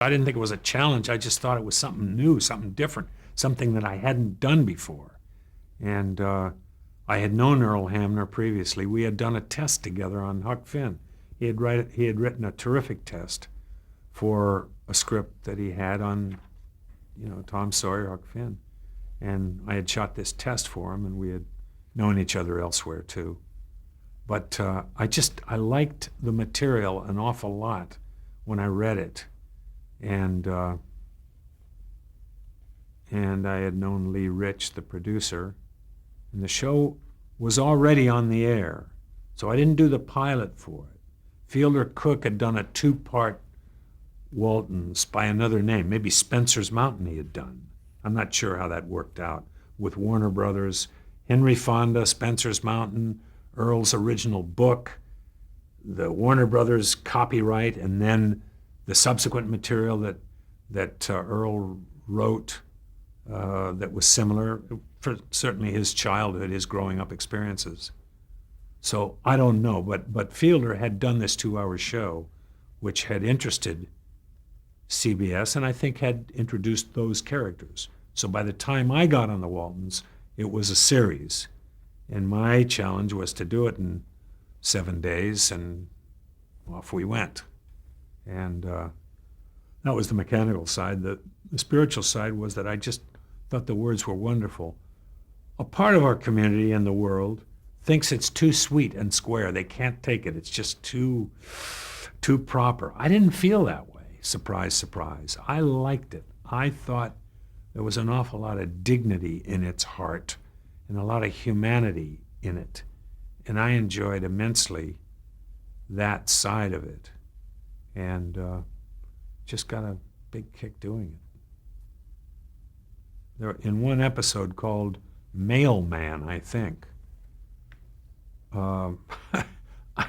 I didn't think it was a challenge. I just thought it was something new, something different, something that I hadn't done before. And I had known Earl Hamner previously. We had done a test together on Huck Finn. He had written a terrific test for a script that he had on, Tom Sawyer, Huck Finn. And I had shot this test for him, and we had known each other elsewhere too. But I liked the material an awful lot when I read it. And I had known Lee Rich, the producer, and the show was already on the air. So I didn't do the pilot for it. Fielder Cook had done a 2-part Waltons by another name. Maybe Spencer's Mountain he had done. I'm not sure how that worked out with Warner Brothers. Henry Fonda, Spencer's Mountain, Earl's original book, the Warner Brothers copyright, and then the subsequent material that Earl wrote that was similar for certainly his childhood, his growing up experiences. So I don't know, but Fielder had done this 2-hour show, which had interested CBS, and I think had introduced those characters. So by the time I got on the Waltons, it was a series. And my challenge was to do it in 7 days, and off we went. And that was the mechanical side. The spiritual side was that I just thought the words were wonderful. A part of our community and the world thinks it's too sweet and square. They can't take it. It's just too proper. I didn't feel that way. Surprise, surprise. I liked it. I thought there was an awful lot of dignity in its heart and a lot of humanity in it. And I enjoyed immensely that side of it. And just got a big kick doing it. In one episode called Mailman, I think. I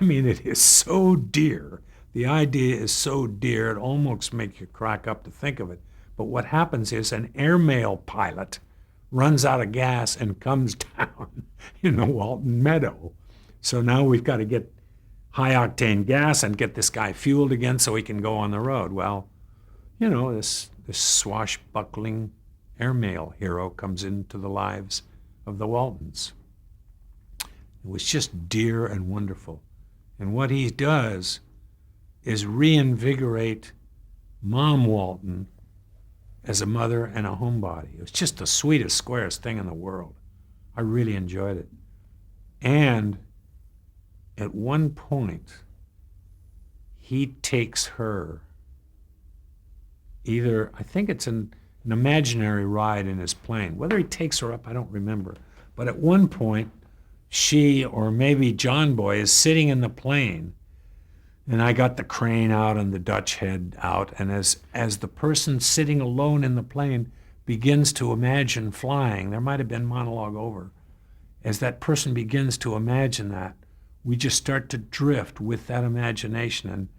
mean, it is so dear. The idea is so dear, it almost makes you crack up to think of it. But what happens is an airmail pilot runs out of gas and comes down in the Walton Meadow. So now we've got to get high-octane gas and get this guy fueled again so he can go on the road. Well, this swashbuckling airmail hero comes into the lives of the Waltons. It was just dear and wonderful. And what he does is reinvigorate Mom Walton as a mother and a homebody. It was just the sweetest, squarest thing in the world. I really enjoyed it. And at one point, he takes her either, I think it's an imaginary ride in his plane. Whether he takes her up, I don't remember. But at one point, she, or maybe John Boy, is sitting in the plane, and I got the crane out and the Dutch head out, and as the person sitting alone in the plane begins to imagine flying, there might have been monologue over, as that person begins to imagine that, we just start to drift with that imagination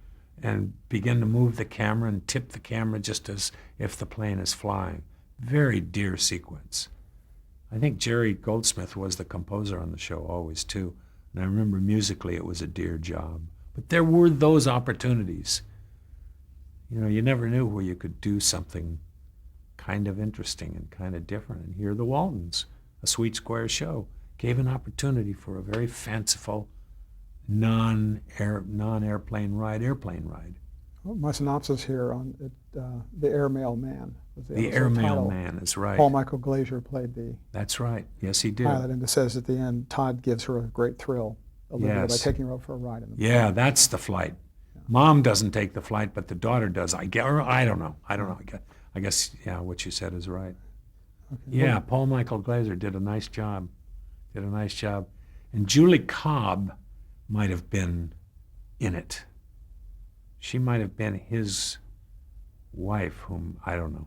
and begin to move the camera and tip the camera just as if the plane is flying. Very dear sequence. I think Jerry Goldsmith was the composer on the show always too. And I remember musically it was a dear job. But there were those opportunities. You never knew where you could do something kind of interesting and kind of different. And here the Waltons, a sweet square show, gave an opportunity for a very fanciful non-airplane ride. Well, my synopsis here on it, the Airmail Man. The Airmail Man is right. Paul Michael Glaser played the That's right. Yes, he did. pilot, and it says at the end, Todd gives her a great thrill, Olivia, by taking her out for a ride in the Yeah, that's the flight. Yeah. Mom doesn't take the flight, but the daughter does. I don't know. I guess yeah, what you said is right. Okay. Yeah, Paul Michael Glaser did a nice job. And Julie Cobb might have been in it. She might have been his wife, whom I don't know.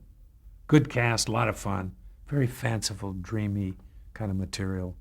Good cast, a lot of fun, very fanciful, dreamy kind of material.